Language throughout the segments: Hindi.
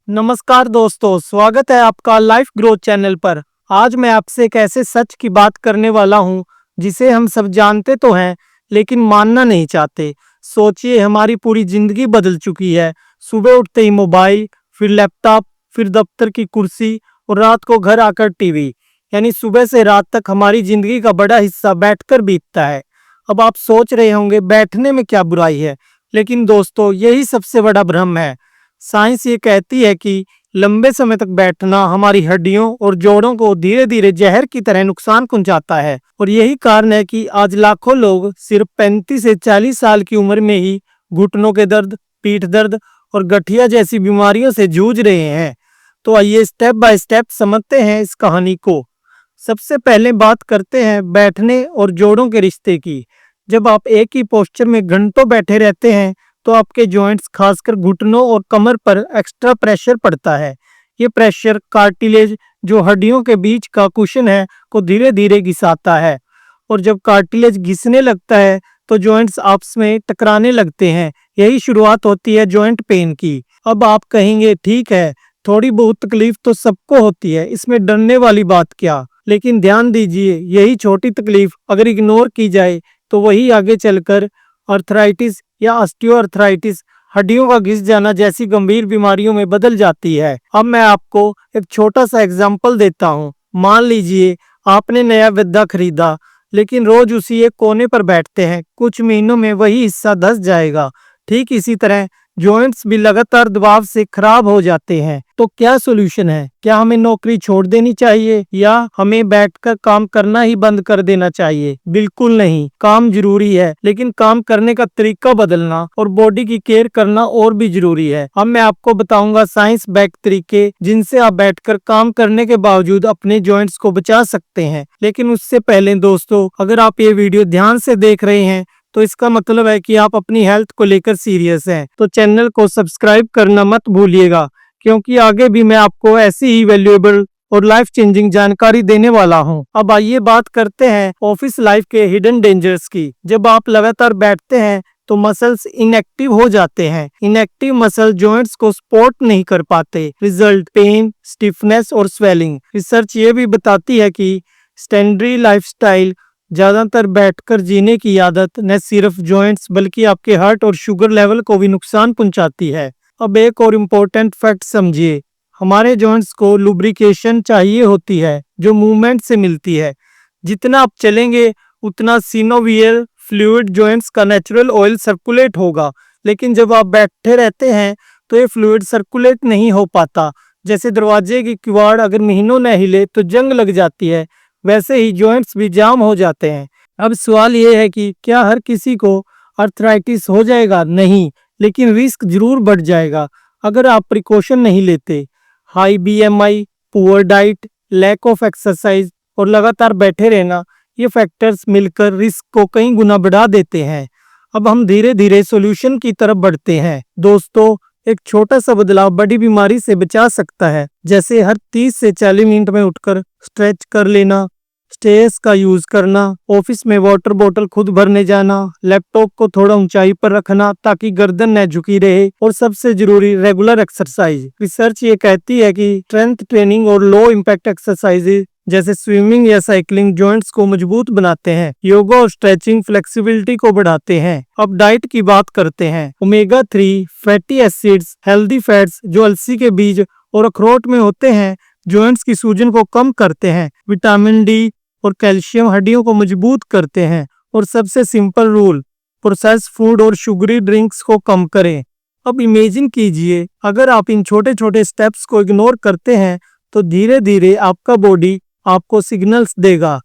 नमस्कार दोस्तों, स्वागत है आपका लाइफ ग्रोथ चैनल पर। आज मैं आपसे एक ऐसे सच की बात करने वाला हूं जिसे हम सब जानते तो हैं लेकिन मानना नहीं चाहते। सोचिए, हमारी पूरी जिंदगी बदल चुकी है। सुबह उठते ही मोबाइल, फिर लैपटॉप, फिर दफ्तर की कुर्सी और रात को घर आकर टीवी। यानी सुबह से रात तक हमारी जिंदगी का बड़ा हिस्सा बैठकर बीतता है। अब आप सोच रहे होंगे बैठने में क्या बुराई है, लेकिन दोस्तों यही सबसे बड़ा भ्रम है। साइंस ये कहती है कि लंबे समय तक बैठना हमारी हड्डियों और जोड़ों को धीरे धीरे जहर की तरह नुकसान पहुंचाता है। और यही कारण है कि आज लाखों लोग सिर्फ 35 से 40 साल की उम्र में ही घुटनों के दर्द, पीठ दर्द और गठिया जैसी बीमारियों से जूझ रहे हैं। तो आइए स्टेप बाय स्टेप समझते हैं इस कहानी को। सबसे पहले बात करते हैं बैठने और जोड़ों के रिश्ते की। जब आप एक ही पोस्चर में घंटों बैठे रहते हैं तो आपके जॉइंट्स, खासकर घुटनों और कमर पर एक्स्ट्रा प्रेशर पड़ता है। ये प्रेशर कार्टिलेज, जो हड्डियों के बीच का कुशन है, को धीरे धीरे घिसाता है। और जब कार्टिलेज घिसने लगता है तो जॉइंट्स आपस में टकराने लगते हैं। यही शुरुआत होती है जॉइंट पेन की। अब आप कहेंगे, ठीक है, थोड़ी बहुत तकलीफ तो सबको होती है, इसमें डरने वाली बात क्या। लेकिन ध्यान दीजिए, यही छोटी तकलीफ अगर इग्नोर की जाए तो वही आगे चलकर अर्थराइटिस या ऑस्टियोआर्थराइटिस, हड्डियों का घिस जाना जैसी गंभीर बीमारियों में बदल जाती है। अब मैं आपको एक छोटा सा एग्जांपल देता हूँ। मान लीजिए आपने नया गद्दा खरीदा, लेकिन रोज उसी एक कोने पर बैठते हैं। कुछ महीनों में वही हिस्सा धंस जाएगा। ठीक इसी तरह जॉइंट्स भी लगातार दबाव से खराब हो जाते हैं। तो क्या सॉल्यूशन है? क्या हमें नौकरी छोड़ देनी चाहिए या हमें बैठकर काम करना ही बंद कर देना चाहिए? बिल्कुल नहीं, काम जरूरी है, लेकिन काम करने का तरीका बदलना और बॉडी की केयर करना और भी जरूरी है। अब मैं आपको बताऊंगा साइंस बैक तरीके जिनसे आप बैठकर काम करने के बावजूद अपने जॉइंट्स को बचा सकते हैं। लेकिन उससे पहले दोस्तों, अगर आप ये वीडियो ध्यान से देख रहे हैं तो इसका मतलब है कि आप अपनी हेल्थ को लेकर सीरियस हैं। तो चैनल को सब्सक्राइब करना मत भूलिएगा, क्योंकि आगे भी मैं आपको ऐसी ही वैल्यूएबल और लाइफ चेंजिंग जानकारी देने वाला हूं। अब आइए बात करते हैं ऑफिस लाइफ के हिडन डेंजर्स की। जब आप लगातार बैठते हैं तो मसल्स इनएक्टिव हो जाते हैं। इनएक्टिव मसल जॉइंट्स को सपोर्ट नहीं कर पाते। रिजल्ट पेन, स्टिफनेस और स्वेलिंग। रिसर्च ये भी बताती है कि सेडेंटरी लाइफस्टाइल, ज्यादातर बैठकर जीने की आदत, न सिर्फ जॉइंट्स बल्कि आपके हार्ट और शुगर लेवल को भी नुकसान पहुंचाती है। अब एक और इम्पोर्टेंट फैक्ट समझिए, हमारे जॉइंट्स को लुब्रिकेशन चाहिए होती है जो मूवमेंट से मिलती है। जितना आप चलेंगे उतना सिनोवियल फ्लूइड, जॉइंट्स का नेचुरल ऑयल सर्कुलेट होगा। लेकिन जब आप बैठे रहते हैं तो ये फ्लूइड सर्कुलेट नहीं हो पाता। जैसे दरवाजे की किवाड़ अगर महीनों न हिले तो जंग लग जाती है, वैसे ही जॉइंट्स भी जाम हो जाते हैं। अब सवाल ये है कि क्या हर किसी को अर्थराइटिस हो जाएगा? नहीं, लेकिन रिस्क जरूर बढ़ जाएगा अगर आप प्रिकॉशन नहीं लेते। High BMI, poor diet, lack of exercise और लगातार बैठे रहना, ये फैक्टर्स मिलकर रिस्क को कई गुना बढ़ा देते हैं। अब हम धीरे धीरे सॉल्यूशन की तरफ बढ़ते हैं। दोस्तों, एक छोटा सा बदलाव बड़ी बीमारी से बचा सकता है। जैसे हर 30 से 40 मिनट में उठकर स्ट्रेच कर लेना, स्टेयर्स का यूज करना, ऑफिस में वाटर बोतल खुद भरने जाना, लैपटॉप को थोड़ा ऊंचाई पर रखना ताकि गर्दन न झुकी रहे, और सबसे जरूरी रेगुलर एक्सरसाइज। रिसर्च ये कहती है कि स्ट्रेंथ ट्रेनिंग और लो इम्पैक्ट एक्सरसाइज जैसे स्विमिंग या साइकिलिंग जॉइंट्स को मजबूत बनाते हैं। योगा और स्ट्रेचिंग फ्लेक्सिबिलिटी को बढ़ाते हैं। अब डाइट की बात करते हैं। Omega 3 fatty acids, healthy fats जो अलसी के बीज और अखरोट में होते हैं, जॉइंट्स की सूजन को कम करते हैं। विटामिन डी और कैल्शियम हड्डियों को मजबूत करते हैं। और सबसे सिंपल रूल, प्रोसेस्ड फूड और शुगरी ड्रिंक्स को कम करें। अब इमेजिन कीजिए, अगर आप इन छोटे छोटे स्टेप्स को इग्नोर करते हैं तो धीरे धीरे आपका बॉडी आपको सिग्नल्स देगा।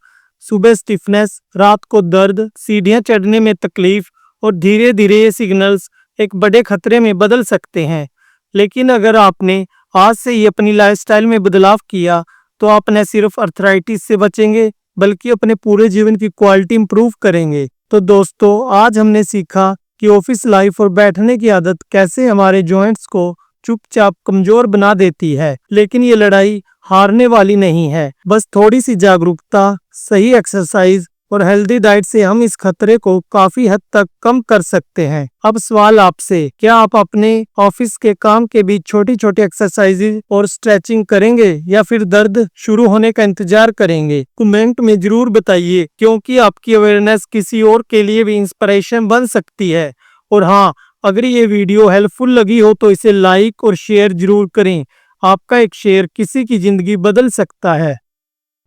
सुबह स्टिफनेस, रात को दर्द, सीढ़ियां चढ़ने में तकलीफ, और धीरे धीरे ये सिग्नल्स एक बड़े खतरे में बदल सकते हैं। लेकिन अगर आपने आज से ही अपनी लाइफस्टाइल में बदलाव किया तो आप न सिर्फ अर्थराइटिस से बचेंगे बल्कि अपने पूरे जीवन की क्वालिटी इंप्रूव करेंगे। तो दोस्तों, आज हमने सीखा कि ऑफिस लाइफ और बैठने की आदत कैसे हमारे जॉइंट्स को चुपचाप कमजोर बना देती है। लेकिन ये लड़ाई हारने वाली नहीं है। बस थोड़ी सी जागरूकता, सही एक्सरसाइज और हेल्दी डाइट से हम इस खतरे को काफी हद तक कम कर सकते हैं। अब सवाल आपसे, क्या आप अपने ऑफिस के काम के बीच छोटी छोटी एक्सरसाइजेज और स्ट्रेचिंग करेंगे या फिर दर्द शुरू होने का इंतजार करेंगे? कमेंट में जरूर बताइए, क्योंकि आपकी अवेयरनेस किसी और के लिए भी इंस्पिरेशन बन सकती है। और हाँ, अगर ये वीडियो हेल्पफुल लगी हो तो इसे लाइक और शेयर जरूर करें। आपका एक शेयर किसी की जिंदगी बदल सकता है।